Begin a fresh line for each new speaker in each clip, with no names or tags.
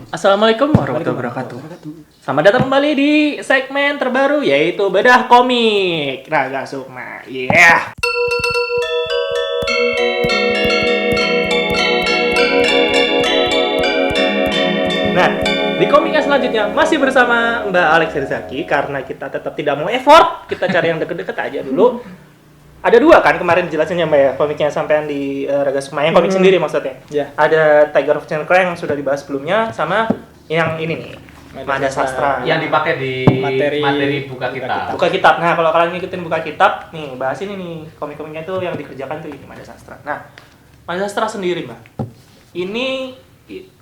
Assalamualaikum warahmatullahi wabarakatuh. Selamat datang kembali di segmen terbaru yaitu Bedah Komik Raga Sukma. Yeah. Nah, di komik yang selanjutnya masih bersama Mbak Alex Rizaki karena kita tetap tidak mau effort, kita cari yang deket-deket aja dulu. Ada dua kan kemarin jelasinnya Mbak ya, komiknya sampean di Raga Sukma, yang komik sendiri maksudnya.
Yeah.
Ada Tiger of Cengkreng yang sudah dibahas sebelumnya sama yang ini nih, Mada Sastra.
Yang dipakai di materi buka kitab.
Buka kitab. Nah, kalau kalian ngikutin buka kitab, nih bahas ini nih, komik-komiknya itu yang dikerjakan tuh ini Mada Sastra. Nah, Mada Sastra sendiri, Mbak. Ini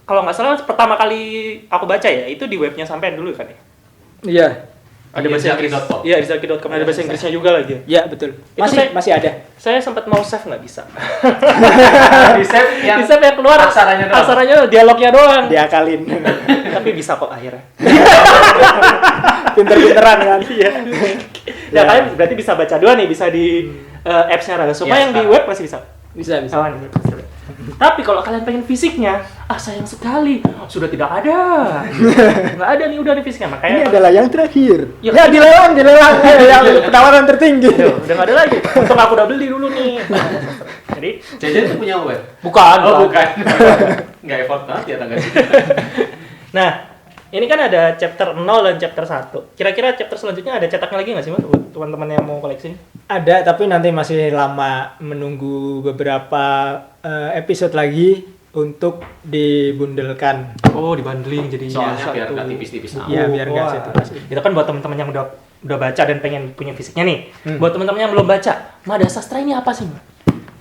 kalau nggak salah pertama kali aku baca ya, itu di webnya sampean dulu kan ya?
Iya.
Ada bahasa Inggris. Iya, di Zaki.com ada bahasa Inggrisnya juga lagi.
Iya, betul. Masih ada.
Saya sempat mau save nggak bisa.
Di save yang
keluar aksaranya dialognya doang.
Diakalin.
Tapi bisa kok akhirnya.
Pinter-pinteran kan.
Iya. Ya kalian berarti bisa baca dua nih, bisa di apps-nya Raga Sukma, yang di web masih bisa.
Bisa.
Oh, nih. Tapi kalau kalian pengen fisiknya, sayang sekali, sudah tidak ada. Nggak ada nih, udah di fisiknya. Makanya
Ini adalah yang terakhir.
Ya,
Ya, dilelang yang penawaran tertinggi.
udah nggak ada lagi. Untung aku udah beli dulu nih. Jadi,
Jajan itu punya web?
bukan.
Bukan. Nggak effort banget ya tangga sih.
Nah, ini kan ada chapter 0 dan chapter 1. Kira-kira chapter selanjutnya ada cetaknya lagi nggak sih, Mas? Buat teman-teman yang mau koleksi?
Ada, tapi nanti masih lama menunggu beberapa episode lagi untuk dibundelkan.
Oh, dibundling jadi
Soalnya
satu.
biar nggak tipis-tipis amat.
Iya, biar nggak
Wah.
satu.
Itu kan buat teman-teman yang udah baca dan pengen punya fisiknya nih. Buat teman-teman yang belum baca, Mada Sastra ini apa sih, Mbak?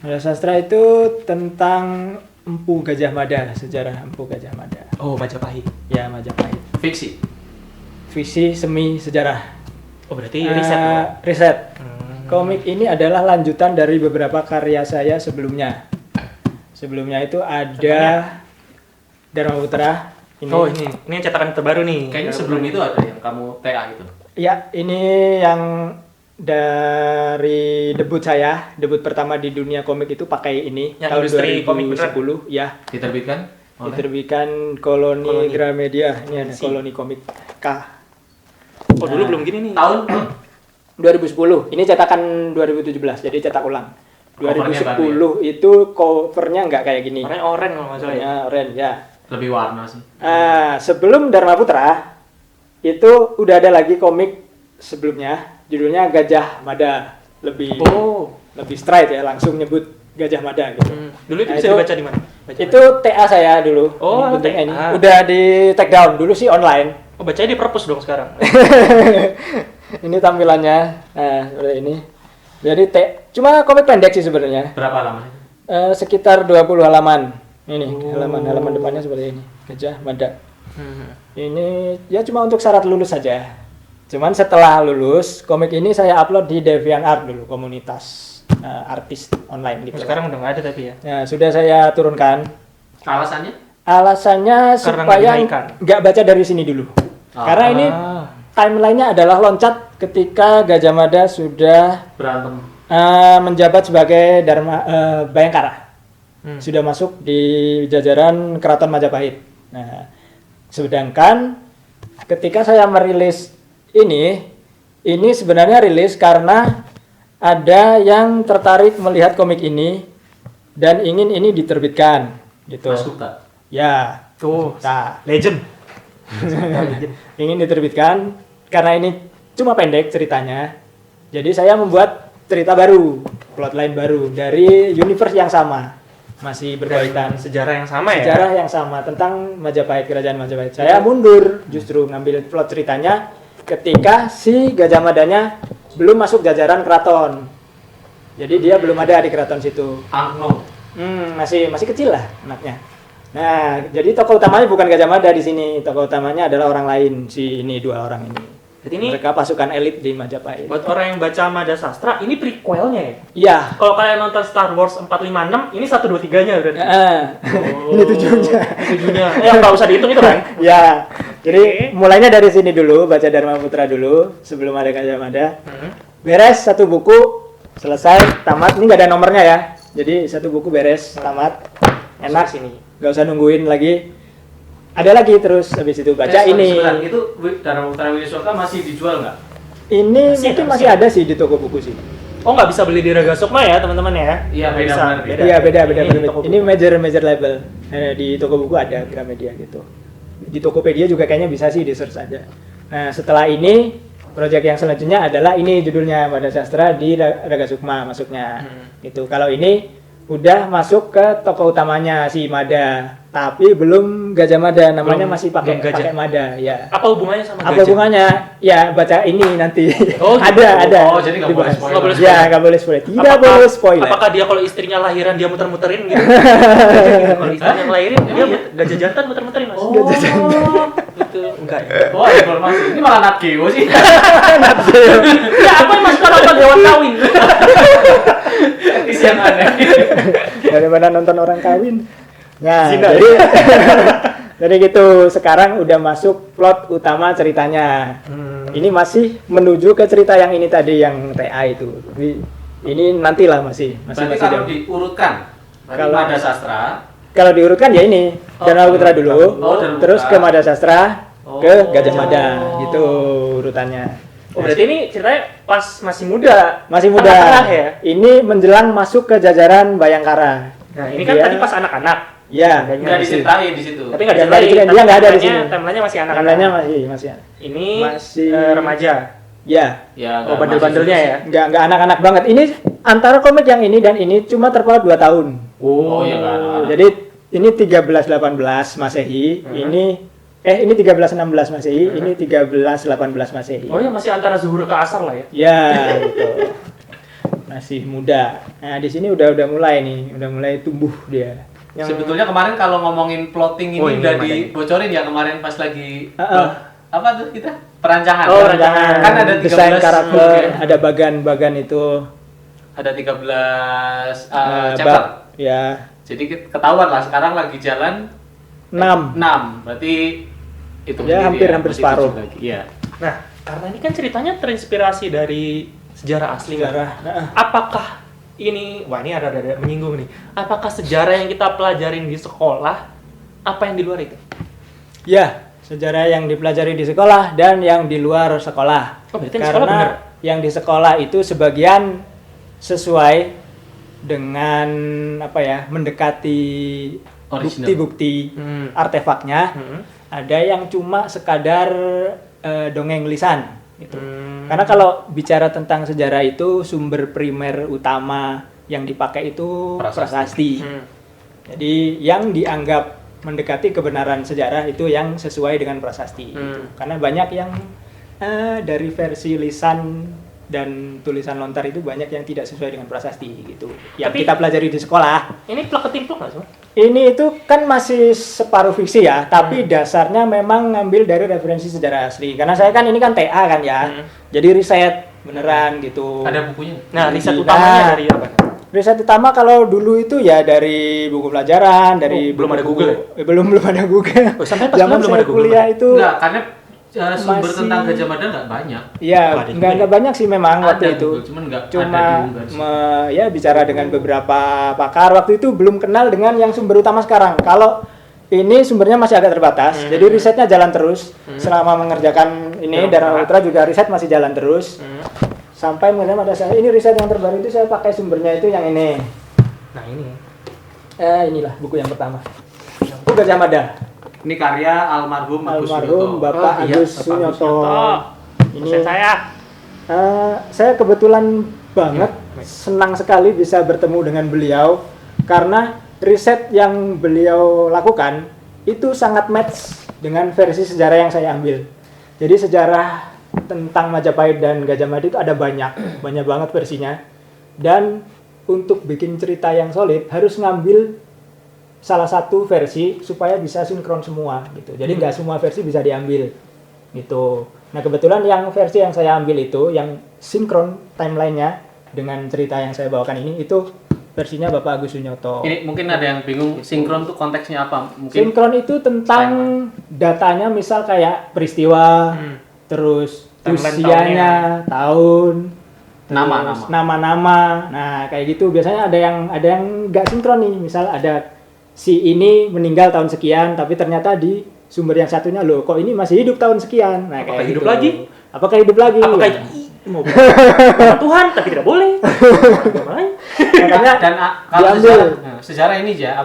Mada Sastra itu tentang Empu Gajah Mada, sejarah Empu Gajah Mada.
Oh, Majapahit.
Ya, Majapahit.
Fiksi.
Visi semi sejarah.
Oh, berarti riset. dong.
Riset. Komik ini adalah lanjutan dari beberapa karya saya sebelumnya. Sebelumnya itu ada Dharma Putra.
Oh, ini yang cetakan terbaru nih.
Kayaknya sebelum itu ada yang kamu TA gitu.
Ya, ini yang dari debut saya, debut pertama di dunia komik itu pakai ini
Yang
tahun
industri komik
2010 ya.
Diterbitkan oleh
Diterbitkan Koloni Gramedia. Ini ada
Si.
Koloni Komik K.
Oh, dulu belum gini nih.
tahun
2010. Ini cetakan 2017, jadi cetak ulang.
Covernya
2010 itu covernya nggak kayak gini.
Warnanya oranye kalau nggak salah ya.
Ya, orange ya.
lebih warna sih.
Sebelum Dharma Putra itu udah ada lagi komik sebelumnya, judulnya Gajah Mada. Lebih straight ya, langsung nyebut Gajah Mada gitu.
Dulu itu
Nah,
bisa
itu-
dibaca di mana?
Itu TA saya dulu.
Oh,
Ini bentuknya ini.
TA.
Udah di take down dulu sih online.
Oh, bacanya di perpus dong sekarang.
Ini tampilannya. Nah, seperti ini. Jadi cuma komik pendek sih sebenarnya.
Berapa lama?
Sekitar 20 halaman. Ini halaman depannya seperti ini. Gajah Mada. Ini ya cuma untuk syarat lulus saja. Cuman setelah lulus, komik ini saya upload di DeviantArt dulu, komunitas artis online gitu.
Sekarang udah nggak ada tapi ya.
Ya, sudah saya turunkan.
Alasannya?
Alasannya
Karena
supaya
nggak dinaikkan.
nggak baca dari sini dulu. Karena ini timelinenya adalah loncat ketika Gajah Mada sudah
Berantem.
menjabat sebagai Bayangkara. Sudah masuk di jajaran Keraton Majapahit. Nah, sedangkan ketika saya merilis ini sebenarnya rilis karena ada yang tertarik melihat komik ini dan ingin ini diterbitkan gitu.
Mas Gupta.
Ya,
Tuh,
nah,
legend.
ingin diterbitkan karena ini cuma pendek ceritanya. Jadi saya membuat cerita baru, plotline baru dari universe yang sama. Masih berkaitan
Sejarah yang sama ya.
sejarah yang sama tentang Majapahit, kerajaan Majapahit. Saya mundur justru ngambil plot ceritanya ketika si Gajah Madanya belum masuk jajaran keraton. Jadi dia belum ada di keraton situ.
Angno.
Masih kecil lah anaknya. Nah, jadi tokoh utamanya bukan Gajah Mada di sini. Tokoh utamanya adalah orang lain, dua orang ini.
Jadi ini
Mereka pasukan elit di Majapahit.
buat orang yang baca Mada Sastra, ini prequelnya ya.
Iya.
Kalau kalian nonton Star Wars 456, ini 1 2 3-nya berarti.
Ini tujuannya.
Tujuannya. Nggak usah dihitung itu kan.
Ya. Jadi mulainya dari sini dulu, baca Dharma Putra dulu sebelum ada Gajah Mada. Beres satu buku, selesai, tamat. Ini nggak ada nomornya ya. Jadi satu buku beres, tamat. Enak
sini.
Nggak usah nungguin lagi. ada lagi terus habis itu baca ini.
Sebentar, itu Dharma Putra Winiswaka masih dijual nggak?
Ini
Masih
mungkin
ada,
masih ada sih di toko buku sih.
Oh, nggak bisa beli di Raga Sukma ya teman-teman ya?
Iya,
Nggak
beda
bisa.
benar.
Iya beda.
Ini toko
Ini
buku.
major label. Di toko buku ada Gramedia gitu. Di Tokopedia juga kayaknya bisa sih di search aja. Nah setelah ini proyek yang selanjutnya adalah ini judulnya Mada Sastra di Raga Sukma masuknya. Gitu. Kalau ini udah masuk ke toko utamanya si Mada, tapi belum Gajah Mada, namanya
Belum-
masih pakai
belum Gajah.
pakai Mada ya.
Apa hubungannya sama
Apa
gajah?
hubungannya? Ya baca ini nanti.
Oh, gitu.
ada.
Oh, jadi nggak boleh
dibahas.
spoiler.
Nggak boleh
Ya nggak boleh spoiler. Tidak
Apakah-
boleh spoiler.
Apakah dia kalau istrinya lahiran dia muter-muterin gitu? Kalau istrinya yang lahirin dia gajah jantan muter-muterin mas.
Oh.
Itu enggak ya?
Oh, informasi. Ini malah Nat Geo sih.
Ya apa mas kalau apa hewan kawin?
Etis yang aneh.
Daripada nonton orang kawin. Nah,
Zina.
jadi gitu. Sekarang udah masuk plot utama ceritanya. Ini masih menuju ke cerita yang ini tadi yang TA itu. Jadi, ini nantilah masih
Berarti
masih
kalau
jauh.
diurutkan, berarti
Kalau-
Mada Sastra,
Kalau diurutkan ya ini Dharma Putra dulu,
Oh, Dharma
terus
Putra.
ke Mada Sastra, ke
Oh.
Gajah Mada, gitu urutannya.
Oh berarti ini ceritanya pas masih muda.
Masih muda.
Tengah-tengah ya.
Ini menjelang masuk ke jajaran Bayangkara.
Nah ini kan
Dia-
tadi pas anak-anak.
Ya,
nggak diceritain di situ.
Tapi nggak
Ya, nggak
diceritain.
diceritain. Dia nggak ada di sini.
Timelinenya masih anak-anak.
Timelinenya masih.
Ini
masih
remaja.
Ya,
Ya,
Oh
nggak
bandel-bandelnya
masih
ya.
nggak anak-anak banget. Ini antara komik yang ini dan ini cuma terpaut 2 tahun.
Oh, ya kan.
Jadi ini 1318 Masehi, ini 1316 Masehi, ini 1318 Masehi.
Oh ya masih antara zuhur ke asar lah ya.
Ya, betul. Masih muda. Nah, di sini udah mulai nih, udah mulai tumbuh dia.
Sebetulnya kemarin kalau ngomongin plotting ini
Oh, ini
udah
makanya.
dibocorin ya kemarin pas lagi
Heeh.
apa tuh kita? Perancangan.
Oh,
Perancangan,
Kan ada 13
desain karakter,
ya.
ada bagan-bagan itu
Ada 13
bab,
chapter.
ya
Jadi ketahuan lah sekarang lagi jalan
6.
6. Berarti itu
Ya, hampir
masih
separuh.
7 lagi. Iya.
Nah karena ini kan ceritanya terinspirasi dari sejarah asli kan?
Sejarah. Heeh.
Apakah ini, wah ini ada menyinggung nih. Apakah sejarah yang kita pelajarin di sekolah, apa yang di luar itu?
Ya, sejarah yang dipelajari di sekolah dan yang di luar sekolah.
Oh, berarti di sekolah bener?
Karena yang di sekolah itu sebagian sesuai dengan apa ya, mendekati
Original.
bukti-bukti artefaknya. Ada yang cuma sekadar dongeng lisan gitu. Karena kalau bicara tentang sejarah itu sumber primer utama yang dipakai itu prasasti. Jadi yang dianggap mendekati kebenaran sejarah itu yang sesuai dengan prasasti. Gitu. Karena banyak yang dari versi lisan dan tulisan lontar itu banyak yang tidak sesuai dengan prasasti gitu. Yang
Tapi-
kita pelajari di sekolah.
Ini plak ketimplok nggak sih?
Ini itu kan masih separuh fiksi ya, tapi dasarnya memang ngambil dari referensi sejarah asli. Karena saya kan ini kan TA kan ya. Jadi riset beneran gitu.
Ada bukunya.
Nah riset
Nah,
utamanya dari apa?
Riset utama kalau dulu itu ya dari buku pelajaran, dari
Oh, belum ada
buku-
Google
belum ada Google.
Oh, sampai pas
Zaman
belum
saya
ada Google.
kuliah itu
Enggak, karena sumber
masih-
tentang Gajah Mada nggak banyak.
ya
Oh, ada juga
nggak banyak sih memang waktu
Ada
itu.
Google, cuman nggak ada
Cuma
diunggah di situ.
ya bicara dengan beberapa pakar waktu itu belum kenal dengan yang sumber utama sekarang. Kalau ini sumbernya masih agak terbatas, jadi risetnya jalan terus selama mengerjakan ini. Dharma Putra juga riset masih jalan terus sampai kemudian pada saat ini riset yang terbaru itu saya pakai sumbernya itu yang ini.
Nah ini.
Inilah buku yang pertama. Buku Gajah Mada.
Ini karya almarhum Agus
Almarhum
Suyoto.
Bapak
Oh, iya,
Agus
Bapak
Sunyoto.
Ini
Ini
saya.
saya kebetulan banget senang sekali bisa bertemu dengan beliau karena riset yang beliau lakukan itu sangat match dengan versi sejarah yang saya ambil. Jadi sejarah tentang Majapahit dan Gajah Mada itu ada banyak banget versinya. Dan untuk bikin cerita yang solid harus ngambil salah satu versi supaya bisa sinkron semua gitu. Jadi nggak semua versi bisa diambil gitu. Nah kebetulan yang versi yang saya ambil itu yang sinkron timelinenya dengan cerita yang saya bawakan ini itu versinya Bapak Agus Sunyoto.
Ini mungkin ada yang bingung sinkron tuh konteksnya apa? Mungkin
Sinkron itu tentang datanya misal kayak peristiwa, terus
Timeline
usianya, tahun,
Nama-nama.
terus nama-nama. Nah kayak gitu biasanya ada yang nggak sinkron nih. Misal ada si ini meninggal tahun sekian, tapi ternyata di sumber yang satunya loh kok ini masih hidup tahun sekian. Nah,
Apakah
kayak
hidup
gitu.
lagi?
Apakah hidup lagi?
Apakah
Ya.
mau sama Tuhan tapi tidak boleh? Makanya
Makanya
Dan kalau
diambil.
sejarah ini ya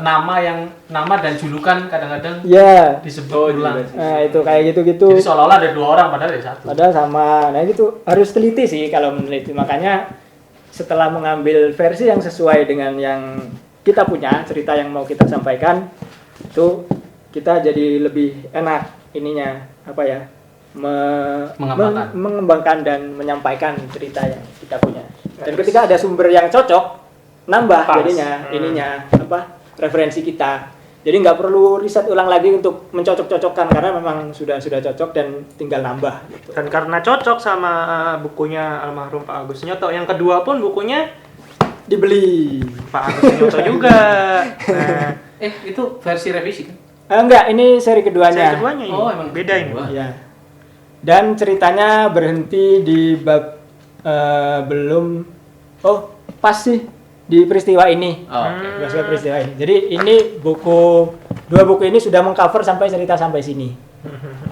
nama dan julukan kadang-kadang
Ya.
disebut ulang.
Nah, itu kayak gitu-gitu.
Jadi seolah-olah ada 2 orang padahal ada 1.
Padahal sama. Nah, itu harus teliti sih kalau meneliti. Makanya setelah mengambil versi yang sesuai dengan yang kita punya, cerita yang mau kita sampaikan, itu kita jadi lebih enak ininya apa ya? Mengembangkan dan menyampaikan cerita yang kita punya. Dan ketika ada sumber yang cocok, nambah
Pas.
jadinya ininya apa? Referensi kita. Jadi nggak perlu riset ulang lagi untuk mencocok-cocokkan karena memang sudah cocok dan tinggal nambah gitu.
dan karena cocok sama bukunya almarhum Pak Agus Nyoto, yang kedua pun bukunya
Dibeli.
Pak Agus Nyoto juga. Nah,
Itu versi revisi kan?
Enggak, ini seri keduanya.
saya keduanya ini.
Oh, emang
beda ini.
kedua.
Ya. Dan ceritanya berhenti di bab belum pas sih di peristiwa ini.
Oh, oke.
Maksudnya peristiwa ini. Jadi ini dua buku ini sudah mengcover cerita sampai sini.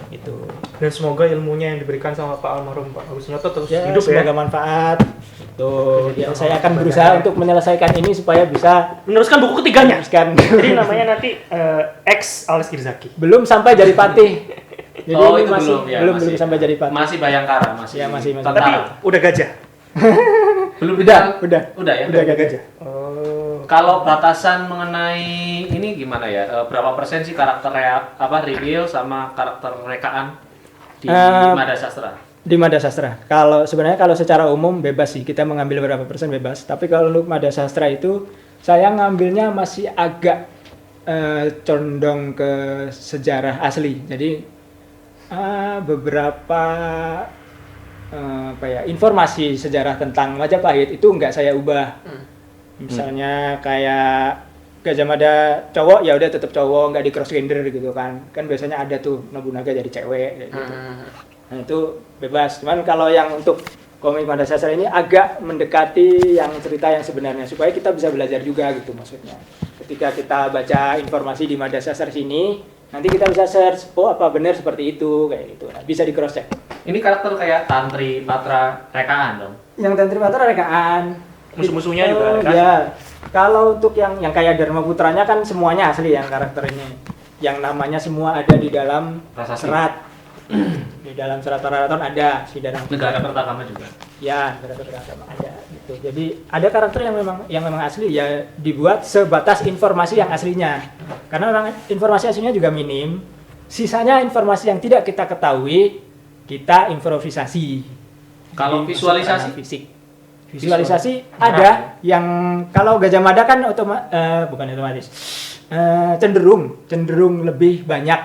Itu.
Dan semoga ilmunya yang diberikan sama Pak almarhum Pak Agus Nyoto terus
Ya,
hidup
semoga
ya.
manfaat. Tuh, ya, saya akan berusaha untuk menyelesaikan ini supaya bisa
Meneruskan buku ketiganya.
meneruskan.
Jadi namanya nanti X Alex Girzaki.
Belum sampai jadi patih. Jadi
Oh,
ini
itu
masih
belum
belum sampai jadi patih.
Masih Bayangkara, masih.
Ya, masih.
tentara.
Tapi udah gajah.
belum
Udah.
Udah ya.
Udah gajah.
Oh.
Kalau batasan mengenai ini gimana ya? Berapa persen sih karakter real sama karakter rekaan di Mada Sastra?
Di Mada Sastra. Sebenarnya kalau secara umum bebas sih, kita mengambil berapa persen bebas. Tapi kalau untuk Mada Sastra itu saya ngambilnya masih agak condong ke sejarah asli. Jadi beberapa informasi sejarah tentang Majapahit itu nggak saya ubah. Misalnya kayak Gajah Mada cowok ya udah tetap cowok, nggak di cross gender gitu kan. Kan biasanya ada tuh Nobunaga jadi cewek kayak gitu. Nah itu bebas. Cuman kalau yang untuk komik Mada Sastra ini agak mendekati yang cerita yang sebenarnya supaya kita bisa belajar juga gitu maksudnya. Ketika kita baca informasi di Mada Sastra sini, nanti kita bisa search, oh apa benar seperti itu kayak gitu. Nah, bisa di cross check.
Ini karakter kayak Tantri, Patra, rekaan dong.
Yang Tantri Patra rekaan.
Musuh-musuhnya juga kan?
Ya. Kalau untuk yang kayak Dharma Putranya kan semuanya asli yang karakter ini. Yang namanya semua ada di dalam
Prasasti.
serat. Di dalam serat Karaton ada si Dharma Putra.
Negara Pertama juga.
Ya, Karaton ada gitu. Jadi ada karakter yang memang asli ya dibuat sebatas informasi yang aslinya. Karena memang informasi aslinya juga minim. Sisanya informasi yang tidak kita ketahui, kita improvisasi.
Kalau
Jadi,
visualisasi?
masuk ranah fisik. Visualisasi ada yang kalau Gajah Mada kan bukan otomatis. Cenderung lebih banyak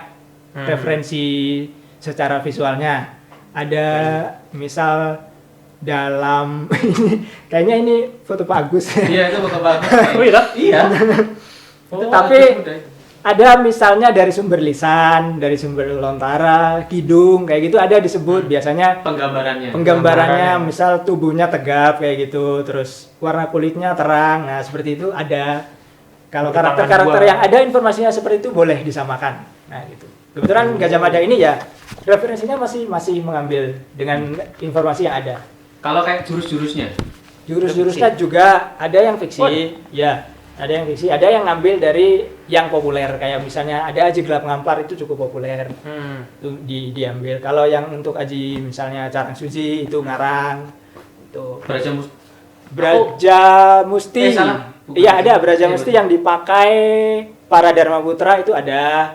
referensi secara visualnya. Ada misal dalam kayaknya ini foto Pak Agus.
Iya, itu foto bagus.
Oh iya?
Iya.
Tapi ada misalnya dari sumber lisan, dari sumber lontara, kidung kayak gitu ada disebut biasanya penggambarannya misal tubuhnya tegap kayak gitu, terus warna kulitnya terang. Nah, seperti itu ada. Kalau karakter-karakter yang ada informasinya seperti itu boleh disamakan. Nah, gitu. Kebetulan Gajah Mada ini ya referensinya masih mengambil dengan informasi yang ada.
Kalau kayak jurus-jurusnya?
Jurus-jurusnya juga ada yang fiksi, ya. Ada yang fiksi, ada yang ngambil dari yang populer kayak misalnya ada Aji Gelap Ngampar itu cukup populer. Itu diambil. Kalau yang untuk Aji misalnya Carang Suci itu ngarang. Itu Braja Musti.
Salah.
Iya ada Braja Musti yang dipakai para Dharma Putra itu ada.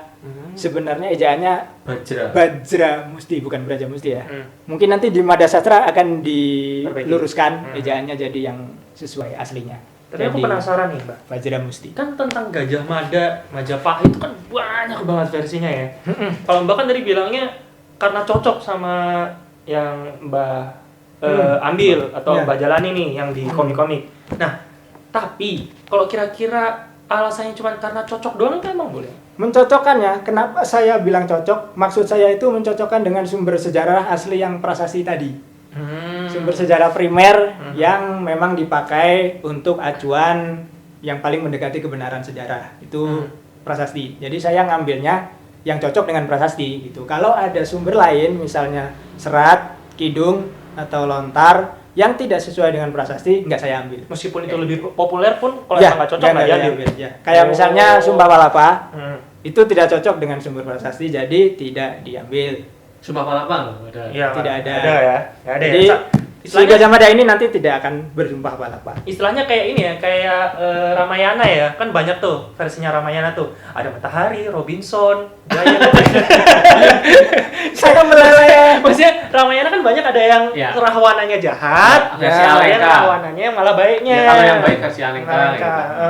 Sebenarnya ejaannya Bajra Musti bukan Braja Musti ya. Mungkin nanti di Mada Sastra akan diluruskan ejaannya jadi yang sesuai aslinya.
Tapi aku penasaran nih, Mbak.
Bajra Musti.
Kan tentang Gajah Mada, Majapahit itu kan banyak banget versinya ya. Kalau Mbak kan tadi bilangnya karena cocok sama yang Mbak ambil atau Mbak jalani nih yang di komik-komik. Nah, tapi kalau kira-kira alasannya cuma karena cocok doang itu emang boleh?
Mencocokkannya, kenapa saya bilang cocok? Maksud saya itu mencocokkan dengan sumber sejarah asli yang prasasti tadi. Sumber sejarah primer yang memang dipakai untuk acuan yang paling mendekati kebenaran sejarah. Itu prasasti. Jadi saya ngambilnya yang cocok dengan prasasti gitu. Kalau ada sumber lain misalnya serat, kidung atau lontar yang tidak sesuai dengan prasasti nggak saya ambil.
Meskipun itu lebih populer pun kalau
Ya,
emang nggak cocok nggak diambil.
Ya. Kayak misalnya Sumba Palapa
Hmm.
itu tidak cocok dengan sumber prasasti jadi tidak diambil.
Sumpah Palapa loh, ada.
Iya,
Tidak ada.
Ada ya. Nggak ada
Jadi
ya.
si Gajah Mada ini nanti tidak akan bersumpah palapa.
Istilahnya kayak ini ya, kayak Ramayana ya. Kan banyak tuh versinya Ramayana tuh. Ada Matahari, Robinson, Jaya.
Saya meleleh.
Maksudnya Ramayana kan banyak ada yang
Ya.
rahwananya jahat,
Versi
ada yang
Alengka.
rahwananya yang malah baiknya.
Ya, kalau yang baik versi Alengka,
Alengka.
gitu.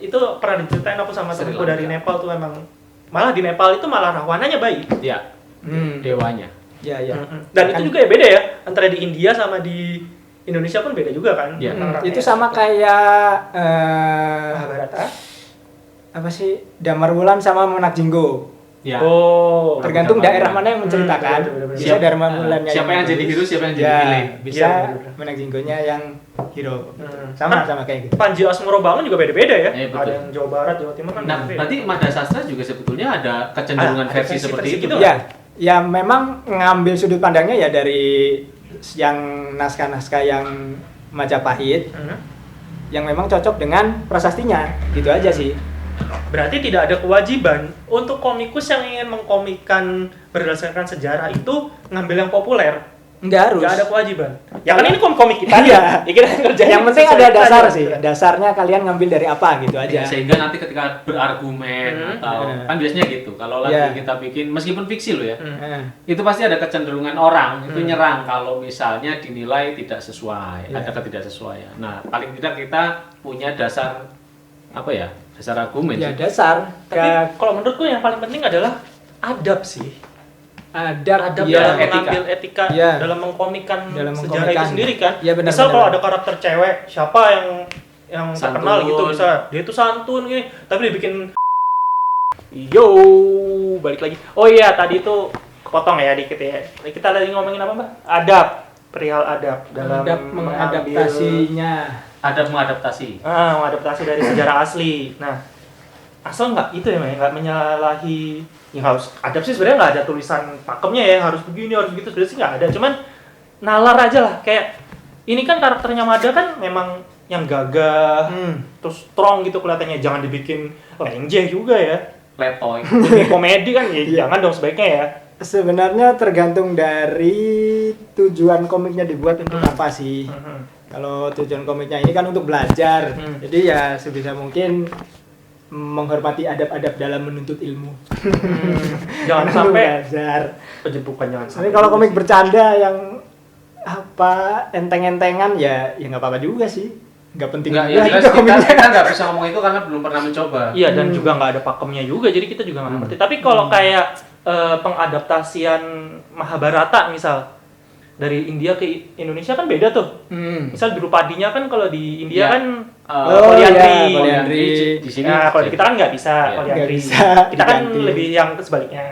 Itu pernah diceritain aku sama
Sri
temanku dari
Lanka.
Nepal tuh emang malah di Nepal itu malah rahwananya baik.
Ya, dewanya.
Ya, ya.
Dan
Kan-
itu juga ya beda ya antara di India sama di Indonesia pun beda juga kan.
Iya.
Orang-orangnya.
Itu sama kayak
Mahabharata.
apa sih Damar Wulan sama Menak Jinggo.
Ya.
Oh,
Tergantung
Damar
daerah
Wulan.
mana yang menceritakan.
bener-bener.
Bisa Dharma Wulannya
Siapa yang jadi hero, siapa yang jadi
ya,
villain.
bisa
Iya, bener-bener.
Menak Jinggonya yang hero.
Hmm.
Sama kayak gitu.
Panji Asmorobangun juga beda-beda ya.
Iya, betul.
Ada yang Jawa Barat, Jawa Timur kan
Nah,
beda-beda.
berarti Mada Sastra juga sebetulnya ada kecenderungan
Ada
versi
versi-versi
seperti itu.
gitu.
Ya, ya memang ngambil sudut pandangnya ya dari yang naskah-naskah yang Majapahit yang memang cocok dengan prasastinya, gitu aja sih.
Berarti tidak ada kewajiban untuk komikus yang ingin mengkomikkan berdasarkan sejarah itu ngambil yang populer.
Nggak harus.
Nggak ada kewajiban. Ya kan ini komik kita
Iya.
ya kita yang ngerjain.
Yang penting
sesuai
ada
kita
dasar
aja.
sih. Dasarnya kalian ngambil dari apa gitu aja.
Ya, sehingga nanti ketika berargumen atau kan biasanya gitu. Kalau lagi
Iya.
kita bikin meskipun fiksi loh ya.
Heeh.
Itu pasti ada kecenderungan orang itu nyerang kalau misalnya dinilai tidak sesuai,
Iya.
ada ketidaksesuaian. Nah, paling tidak kita punya dasar apa ya? Dasar argumen.
Ya
sih.
dasar.
Tapi kalau menurutku yang paling penting adalah adab sih.
Adab
Adab
ya.
dalam mengambil etika,
Iya.
dalam mengkomikkan
Dalam
sejarah itu
mengkomikkan.
sendiri kan.
Iya, benar,
Misal
benar,
kalau
benar.
ada karakter cewek, siapa yang terkenal
Santun.
gitu bisa dia itu santun gini, tapi dibikin yo balik lagi. Oh iya, tadi itu kepotong ya dikit ya. Kita tadi ngomongin apa, Mbak? Adab, perihal adab dalam
Adab mengadaptasinya.
Ada mengadaptasi.
mengadaptasi dari sejarah asli. Nah, asal nggak itu ya, Mbak, nggak menyalahi. Ya harus adab sih sebenarnya nggak ada tulisan pakemnya ya, harus begini, harus begitu, sebenarnya sih nggak ada. Cuman nalar aja lah, kayak ini kan karakternya Mada kan memang yang gagah, terus strong gitu kelihatannya, jangan dibikin lenjeh juga ya.
Letoy.
Demi komedi kan ya jangan dong sebaiknya ya.
Sebenarnya tergantung dari tujuan komiknya dibuat untuk apa sih. Kalau tujuan komiknya ini kan untuk belajar. Jadi ya sebisa mungkin menghormati adab-adab dalam menuntut ilmu.
Jangan
Untuk
sampai
belajar.
penjebukan, jangan
Tapi
sampai.
kalau komik bercanda yang apa enteng-entengan ya nggak apa-apa juga sih. Nggak penting
Enggak,
juga
ya
itu
jelas kita,
komiknya.
kita nggak bisa ngomong itu karena belum pernah mencoba.
Iya, dan juga nggak ada pakemnya juga, jadi kita juga nggak ngerti. Tapi kalau kayak pengadaptasian Mahabharata misal dari India ke Indonesia kan beda tuh. Misal Drupadinya kan kalau di India
Iya.
kan
Oh,
poliandri.
iya, poliandri.
Di sini.
Nah, kalau di kita kan nggak bisa
Iya.
poliandri.
Nggak bisa,
Kita kan
diganti.
lebih yang sebaliknya.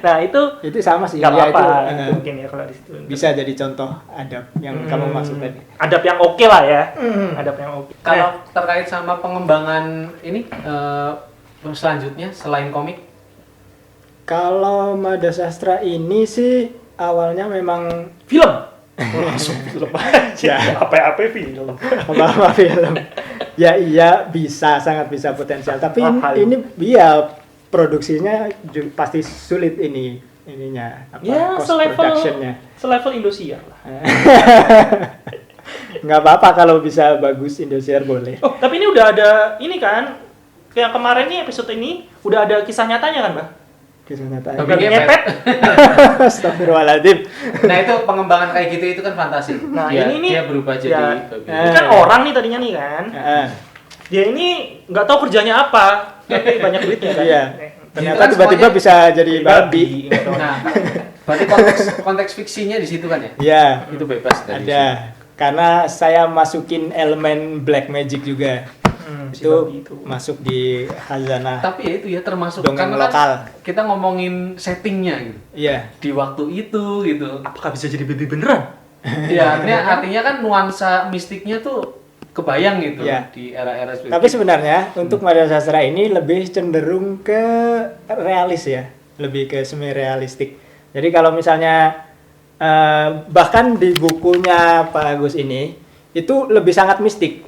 Nah, itu
Itu sama sih.
nggak
Ya,
apa-apa
itu,
gitu mungkin ya kalau di situ.
bisa jadi contoh adab yang kamu maksud tadi.
Adab yang oke lah ya. Adab yang oke.
Kalau terkait sama pengembangan ini selanjutnya selain komik,
Kalau Mada Sastra ini sih awalnya memang
film. Langsung film aja. Apa-apa film.
apa film. Ya iya bisa, sangat bisa potensial. Tapi
Mahal.
ini ya produksinya pasti sulit ininya.
Ya,
cost
selevel
productionnya.
selevel Indosiar lah.
Nggak apa-apa kalau bisa bagus Indosiar boleh.
Oh, tapi ini udah ada ini kan? Yang kemarin nih episode ini udah ada kisah nyatanya kan, Mbak?
Kisah nyata.
Tapi
Udah
ngepet.
ngepet.
Astagfirullahaladzim.
nah itu pengembangan kayak gitu itu kan fantasi.
Nah,
dia,
ini nih
dia berubah jadi
ya,
babi.
ini kan orang nih tadinya nih kan.
Heeh.
Dia ini nggak tahu kerjanya apa, tapi banyak duitnya kan.
Iya.
Eh,
Ternyata
kan
tiba-tiba
semuanya
bisa jadi babi.
gitu.
Nah, berarti konteks fiksinya di situ kan ya?
Iya.
Itu bebas dari
Ada. Karena saya masukin elemen black magic juga.
Si
Itu
babi itu.
masuk di khazanah.
Tapi ya itu ya termasuk
Dongeng
karena
lokal.
kan kita ngomongin settingnya gitu.
Iya.
Di waktu itu gitu.
Apakah bisa jadi babi beneran?
Ya, artinya kan nuansa mistiknya tuh kebayang gitu
Ya.
di era-era seperti
Tapi sebenarnya untuk Madya Sastra ini lebih cenderung ke realis ya, lebih ke semi realistik. Jadi kalau misalnya bahkan di bukunya Pak Agus ini itu lebih sangat mistik.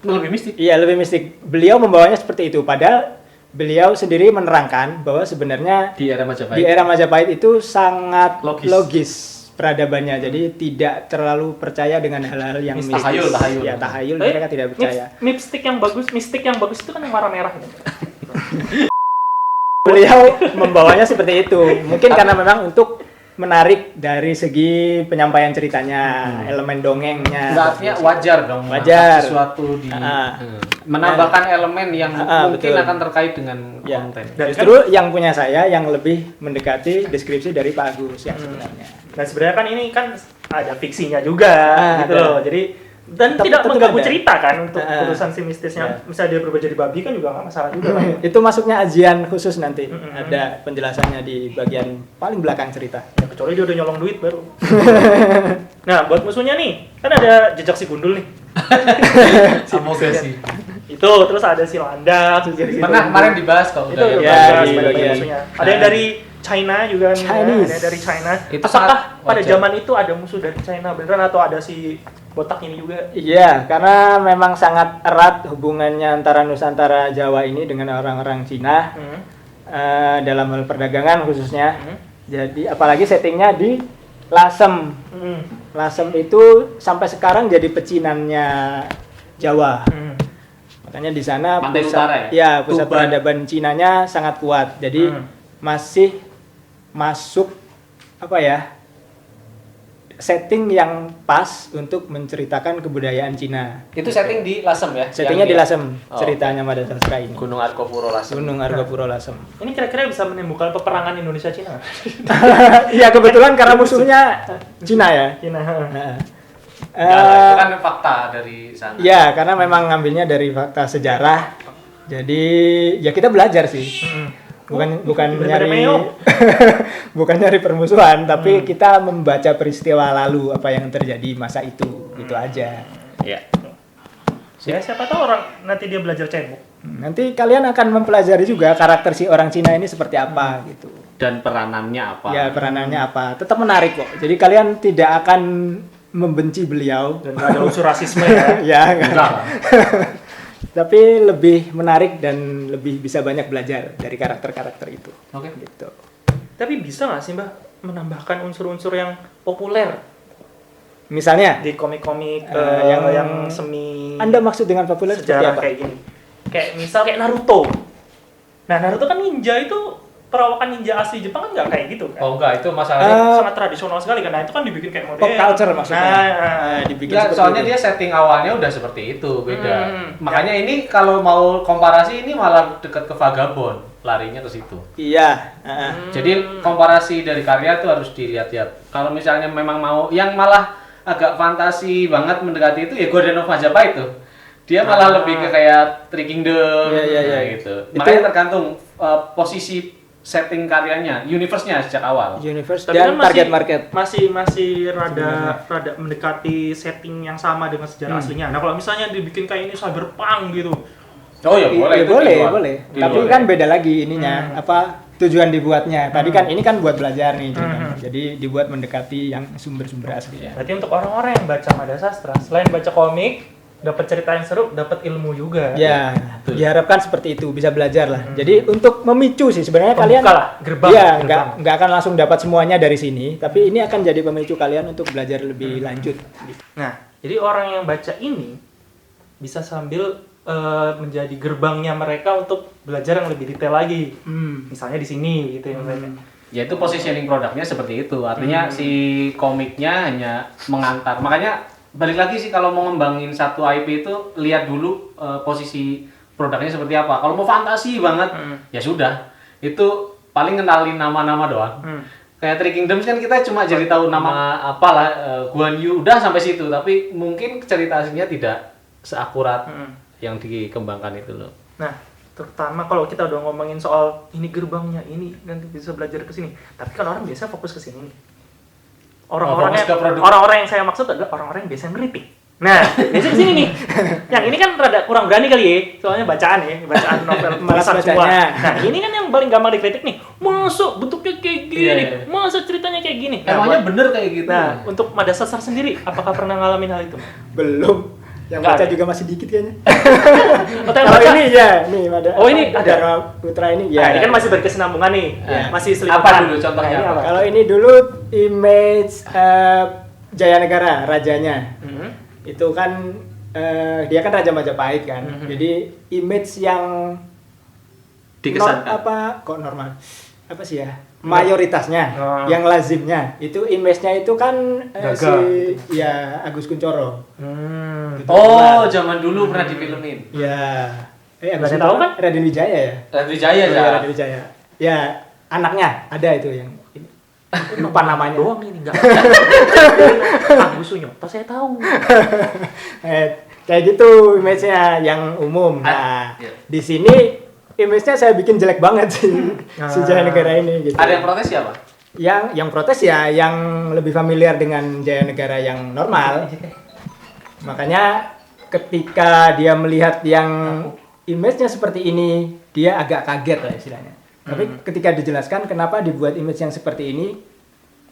lebih mistik.
Iya, lebih mistik. Beliau membawanya seperti itu, padahal beliau sendiri menerangkan bahwa sebenarnya
Di era Majapahit.
di era Majapahit itu sangat
Logis.
logis peradabannya. Jadi tidak terlalu percaya dengan hal-hal yang mistis.
Tahayul.
Ya, tahayul
Tapi
mereka tidak percaya.
Mistik yang bagus itu kan yang warna merah gitu.
Beliau membawanya seperti itu. Mungkin karena memang untuk menarik dari segi penyampaian ceritanya, elemen dongengnya.
Nggak, artinya wajar dong
Wajar.
sesuatu di
Ah.
menambahkan elemen yang mungkin
betul.
akan terkait dengan
Ya.
konten.
Dan
Justru yang punya saya yang lebih mendekati deskripsi dari Pak Agus yang sebenarnya.
Nah sebenarnya kan ini kan ada fiksinya juga gitu
ada.
loh. Jadi dan
Tetap-
tidak
tetap
mengganggu
ada.
cerita kan untuk
Ah.
urusan si mistisnya.
Ya.
Misalnya dia berubah jadi babi kan juga nggak masalah juga kan.
Itu masuknya ajian khusus nanti.
Mm-mm.
Ada penjelasannya di bagian paling belakang cerita.
Ya, kecuali dia udah nyolong duit baru. Nah buat musuhnya nih kan ada jejak si gundul nih.
Semoga sih.
Itu terus ada si landak juga di situ.
Pernah kemarin dibahas kok
itu
udah
udah
ya,
bahas
di
banyak
bagian.
musuhnya. Ada yang dari China juga nih,
Chinese.
ada yang dari China.
Itu
Apakah
sangat
pada
wajar.
zaman itu ada musuh dari China beneran atau ada si botak ini juga?
Iya, karena memang sangat erat hubungannya antara Nusantara Jawa ini dengan orang-orang Cina dalam hal perdagangan khususnya. Jadi apalagi settingnya di Lasem. Lasem itu sampai sekarang jadi pecinannya Jawa. Makanya di sana
Pantai
pusat,
Utara
pusat
Tuban.
peradaban Cinanya sangat kuat. Jadi masih masuk apa ya? Setting yang pas untuk menceritakan kebudayaan Cina.
Itu setting di Lasem ya?
Settingnya
Yang
di Lasem
Oh,
ceritanya Madya Sastra ini.
Gunung Argopuro Lasem.
Gunung Argopuro Lasem.
Ini kira-kira bisa menimbulkan peperangan Indonesia Cina?
Iya kebetulan karena musuhnya Cina ya.
Cina.
Nah,
Itu kan fakta dari sana.
ya karena memang ngambilnya dari fakta sejarah. Jadi ya kita belajar sih. Bukan
bener-bener
nyari
meo.
bukan nyari permusuhan, tapi kita membaca peristiwa lalu apa yang terjadi masa itu, gitu aja.
Iya.
Ya siapa tahu orang nanti dia belajar cebok.
Nanti kalian akan mempelajari juga karakter si orang Cina ini seperti apa gitu.
Dan peranannya apa?
Ya peranannya apa, tetap menarik kok. Jadi kalian tidak akan membenci beliau.
Dan nggak ada unsur rasisme ya.
Ya, enggak.
Enggak.
Tapi lebih menarik dan lebih bisa banyak belajar dari karakter-karakter itu.
Oke.
Gitu.
Tapi bisa nggak sih Mbak menambahkan unsur-unsur yang populer
Misalnya,
di komik-komik yang semi
Anda maksud dengan populer seperti
sejarah
apa?
kayak gini? Kayak misal kayak Naruto. Nah Naruto kan ninja itu perawakan ninja asli Jepang kan nggak kayak gitu kan?
Oh enggak, itu masalahnya.
Sangat tradisional sekali kan. Nah itu kan dibikin kayak model.
Pop culture maksudnya.
Nah,
Dibikin
Enggak,
seperti
soalnya
itu.
dia setting awalnya udah seperti itu, beda. Makanya
Ya.
ini kalau mau komparasi ini malah dekat ke Vagabond, larinya ke situ.
Iya.
Jadi komparasi dari karya tuh harus dilihat-lihat. Kalau misalnya memang mau yang malah agak fantasi banget mendekati itu ya Garden of Majapahit tuh. Dia malah lebih ke kayak Three Kingdom
Iya.
gitu.
Itu-
Makanya tergantung posisi setting karyanya, universe-nya sejak awal.
Universe
Tapi
dan
kan
target market.
masih rada mendekati setting yang sama dengan sejarah aslinya. Nah kalau misalnya dibikin kayak ini cyberpunk gitu,
Oh ya boleh,
Iya,
itu
boleh,
di luar.
boleh.
Di
Tapi
luar,
kan
ya.
beda lagi ininya, apa tujuan dibuatnya. Tadi kan ini kan buat belajar nih, ceritanya. Jadi dibuat mendekati yang sumber-sumber asli.
Iya.
berarti untuk orang-orang yang baca Madya Sastra, selain baca komik, dapat cerita yang seru, dapat ilmu juga.
Ya,
Betul.
diharapkan seperti itu, bisa belajar lah. Jadi untuk memicu sih sebenarnya
Pembuka
kalian
lah, gerbang,
Iya,
gerbang.
nggak akan langsung dapat semuanya dari sini, tapi ini akan jadi pemicu kalian untuk belajar lebih lanjut.
Nah, jadi orang yang baca ini bisa sambil menjadi gerbangnya mereka untuk belajar yang lebih detail lagi. Misalnya di sini gitu ya.
Ya itu positioning produknya seperti itu. Artinya si komiknya hanya mengantar. Makanya balik lagi sih kalau mau ngembangin satu IP itu lihat dulu posisi produknya seperti apa. Kalau mau fantasi banget ya sudah. Itu paling kenalin nama-nama doang. Kayak Three Kingdoms kan kita cuma jadi tahu nama apalah Guan Yu udah sampai situ. Tapi mungkin cerita aslinya tidak seakurat yang dikembangkan itu loh.
Nah, terutama kalau kita udah ngomongin soal ini gerbangnya, ini nanti bisa belajar ke sini. Tapi kan orang biasa fokus ke sini nih.
Fokus ke produk.
Orang-orang yang saya maksud adalah orang-orang yang biasa ngeritik. Nah, biasanya di sini nih. Yang ini kan rada kurang berani kali ya, soalnya bacaan novel
Malas
tulisan semua.
bacanya.
Nah, ini kan yang paling gampang dikritik nih. Masa bentuknya kayak gini,
Iya.
masa ceritanya kayak gini. Nah,
Emangnya bener kayak gitu?
Nah, untuk Mada Sastra sendiri, apakah pernah ngalamin hal itu?
Belum. Yang
Nggak
baca
ada.
juga masih dikit kayaknya.
Atau yang
Kalau
baca?
ini ya, nih ada.
Oh, ini ada.
Dharma Putra ini
Ya,
ya.
ini kan masih berkesinambungan nih.
Ya.
Masih selimutan.
Apa dulu contohnya?
Nah, ini apa?
Kalau ini dulu image Jayanegara, rajanya. Itu kan dia kan Raja Majapahit kan. Jadi image yang
Dikesankan.
kok normal? Apa sih ya? Mayoritasnya,
Oh.
yang lazimnya itu image-nya itu kan
Gaga.
ya Agus Kuncoro. Gitu.
Oh, zaman dulu pernah difilmin.
Ya. Agus
Berarti
Kuncoro
tahu kan?
Raden Wijaya ya?
Raden Wijaya
Oh, iya,
ya.
Raden Wijaya. Ya, anaknya ada itu yang lupa namanya.
Doang ini enggak. Agus Sunyoto saya tahu.
Kayak gitu image-nya yang umum. Nah,
iya.
di sini image-nya saya bikin jelek banget sih si Jayanegara ini gitu.
Ada yang protes siapa?
Yang protes ya yang lebih familiar dengan Jayanegara yang normal. Makanya ketika dia melihat yang image-nya seperti ini, dia agak kaget lah istilahnya. Tapi ketika dijelaskan kenapa dibuat image yang seperti ini,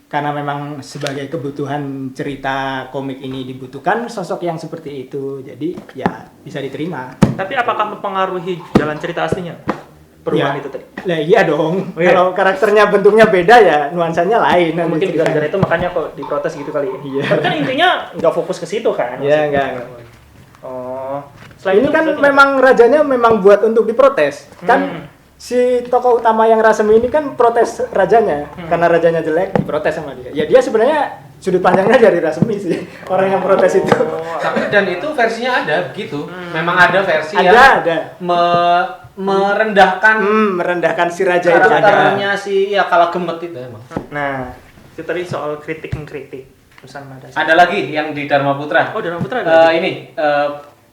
karena memang sebagai kebutuhan cerita komik ini dibutuhkan sosok yang seperti itu. Jadi ya bisa diterima.
Tapi apakah mempengaruhi jalan cerita aslinya? Perubahan
Ya.
itu tadi.
Lah iya dong.
Oh, iya.
Kalau karakternya bentuknya beda ya nuansanya lain. nanti
Mungkin
ceritanya.
gara-gara itu makanya kok diprotes gitu kali ya.
Iya.
Tapi kan intinya nggak fokus ke situ kan.
Iya enggak.
Oh.
Ini kan
berarti-
memang rajanya memang buat untuk diprotes. Kan si tokoh utama yang Rasemi ini kan protes rajanya karena rajanya jelek diprotes sama dia. Ya dia sebenarnya sudut pandangnya dari Rasemi sih. Orang yang protes itu.
Tapi dan itu versinya ada begitu. Memang ada versi
Ada,
yang
ada.
merendahkan
Merendahkan si raja itu ada.
karakternya si ya kalah gemet itu emang.
Nah, itu tadi soal kritik mengkritik. Pesan Mada Sastra.
Ada lagi yang di Dharma Putra.
Oh, Dharma Putra ada.
Ini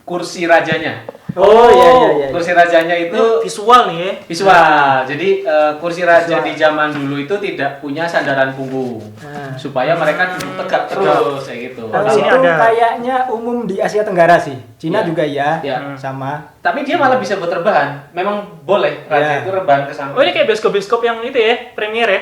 kursi rajanya.
Oh, iya.
Kursi rajanya itu
Itu visual nih ya.
visual. Jadi kursi raja
Visual.
di zaman dulu itu tidak punya sandaran punggung.
Nah.
Supaya mereka duduk tegak terus kayak gitu.
Kalau
di sini
itu
ada.
kayaknya umum di Asia Tenggara sih. Cina
Iya.
juga ya,
Iya.
sama.
Tapi dia malah bisa buat rebahan. Memang boleh raja
Iya.
itu rebahan ke samping.
Oh, ini kayak bioskop-bioskop yang itu ya, premier ya.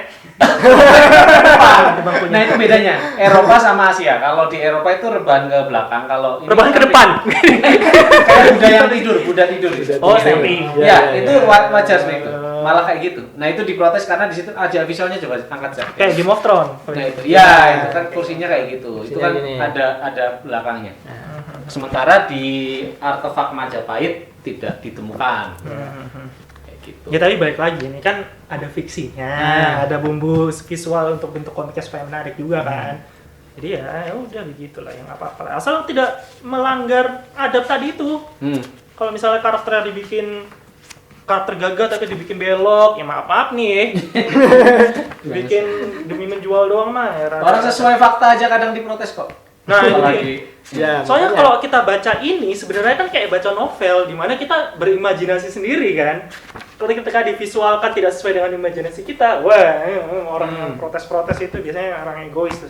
Nah itu bedanya Eropa sama Asia. Kalau di Eropa itu rebahan ke belakang, kalau ini
Rebahan ke
kan
depan.
kayak Buddha yang tidur, Buddha tidur.
Oh, standing.
Ya,
Iya,
itu wajar seperti itu. Malah kayak gitu. Nah itu diprotes karena di situ aja visualnya coba angkat Zak.
Kayak Game of Thrones.
Nah itu, ya itu kan kursinya kayak gitu. Itu
Kursinya
kan
gini.
ada belakangnya. Sementara di artefak Majapahit tidak ditemukan. Kayak gitu.
Ya tapi balik lagi ini kan ada fiksinya, ada bumbu visual untuk bentuk komiknya supaya menarik juga kan. Jadi ya udah begitulah yang apa-apa. Asal tidak melanggar adab tadi itu.
Hmm.
Kalau misalnya karakternya dibikin karakter gagah tapi dibikin belok, ya maaf nih ya. Dibikin demi menjual doang mah ya.
Orang sesuai fakta aja kadang diprotes kok.
Nah, itu
apalagi
Ya,
Soalnya
makanya.
kalau kita baca ini sebenarnya kan kayak baca novel di mana kita berimajinasi sendiri kan. Kalau ketika divisualkan tidak sesuai dengan imajinasi kita, wah orang yang protes-protes itu biasanya orang egois tuh.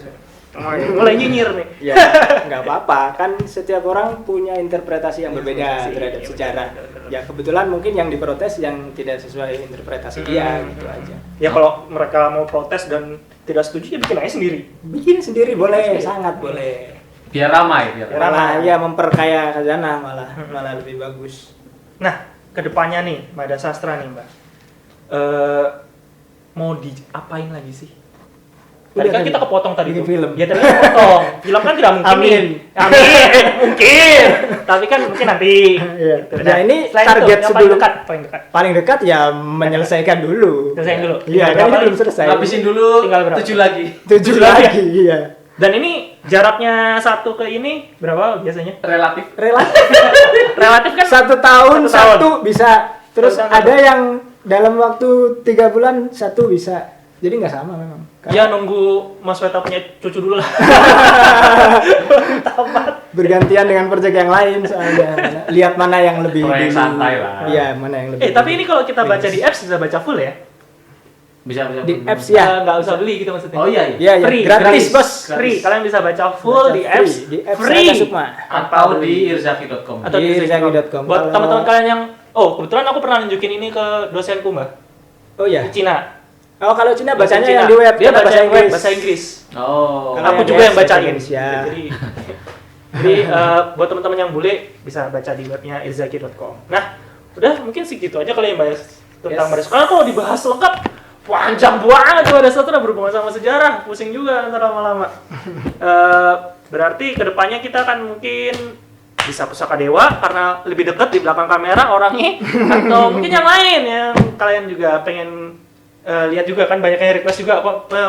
Mulai nyinyir nih.
Ya, nggak apa-apa. Kan setiap orang punya interpretasi yang berbeda terhadap sejarah. Ya kebetulan mungkin yang diprotes yang tidak sesuai interpretasi dia gitu aja.
Ya kalau mereka mau protes dan tidak setuju ya bikin aja sendiri.
Bikin sendiri boleh, sangat boleh.
biar ramai, biar ramai.
Malah ya memperkaya khazanah malah lebih bagus.
Nah, kedepannya nih, Mada Sastra nih Mbak. Mau diapain lagi sih? Tadi kan
Tadi.
kita kepotong tadi
Bikin
tuh.
film.
Ya tadi kita kepotong. Film kan tidak mungkin
Amin.
nih. Amin. Mungkin. Tapi kan mungkin nanti.
Iya.
Gitu.
Nah, ini
selain
target
itu, yang paling
sebelum-
dekat, paling dekat.
Paling dekat ya menyelesaikan dulu.
Selesaiin dulu.
Iya,
Tinggal
kan ini
berapa
belum
lagi?
selesai.
Habisin dulu
Tinggal berapa?
7 lagi.
7
lagi.
lagi, iya.
Dan ini jaraknya satu ke ini berapa biasanya?
Relatif.
Relatif
Relatif kan?
1 tahun
Satu tahun.
satu bisa. Terus
Satu tahun
ada yang dalam waktu 3 bulan satu bisa. Jadi nggak sama memang.
Ya nunggu Mas Weta punya cucu dulu lah.
Bergantian dengan proyek yang lain soalnya. Lihat mana yang lebih
Proyek
dulu.
santai lah.
Iya, mana yang lebih.
Tapi ini kalau kita baca
Please.
di apps bisa baca full ya?
Bisa
di apps ya.
Nggak usah beli gitu maksudnya.
Oh iya.
Iya,
Free,
gratis,
gratis.
Bos.
Free. Kalian bisa baca full di apps.
Di apps
free.
Raga Sukma.
Atau di irzaki.com.
Atau
Di irzaki.com.
Buat
Kalau-
teman-teman kalian yang kebetulan aku pernah nunjukin ini ke dosenku, Mbak.
Oh iya.
Di Cina.
Oh, kalau Cina
Dosen
bacanya
Cina.
yang di web.
Dia
karena
baca yang web, bahasa Inggris.
Oh.
Kalau
Aku
yang
juga yang
bahasa
bacain.
Indonesia.
Jadi buat teman-teman yang bule bisa baca di webnya irzaki.com. Nah, udah mungkin segitu aja kali yang bahas tentang Mada Sastra. Kalau dibahas lengkap panjang banget Mada Sastra berhubungan sama sejarah, pusing juga ntar lama-lama. Berarti kedepannya kita akan mungkin bisa Pusaka Dewa karena lebih dekat di belakang kamera orangnya, atau mungkin yang lain yang kalian juga pengen lihat juga kan, banyak yang request juga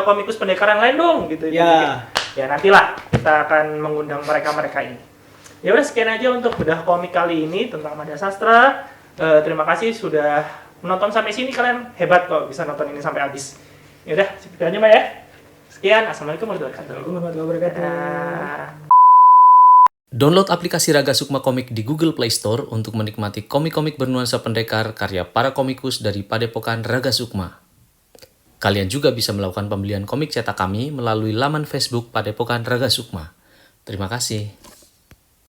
komikus pendekar yang lain dong gitu.
Ya.
Ya nantilah kita akan mengundang mereka ini. Ya udah sekian aja untuk bedah komik kali ini tentang Mada Sastra. Terima kasih sudah menonton sampai sini, kalian hebat kok bisa nonton ini sampai habis. Ya udah segitu aja Mbak ya. Sekian, assalamualaikum warahmatullahi wabarakatuh.
Download aplikasi Raga Sukma Komik di Google Play Store untuk menikmati komik-komik bernuansa pendekar karya para komikus dari Padepokan Raga Sukma. Kalian juga bisa melakukan pembelian komik cetak kami melalui laman Facebook Padepokan Raga Sukma. Terima kasih.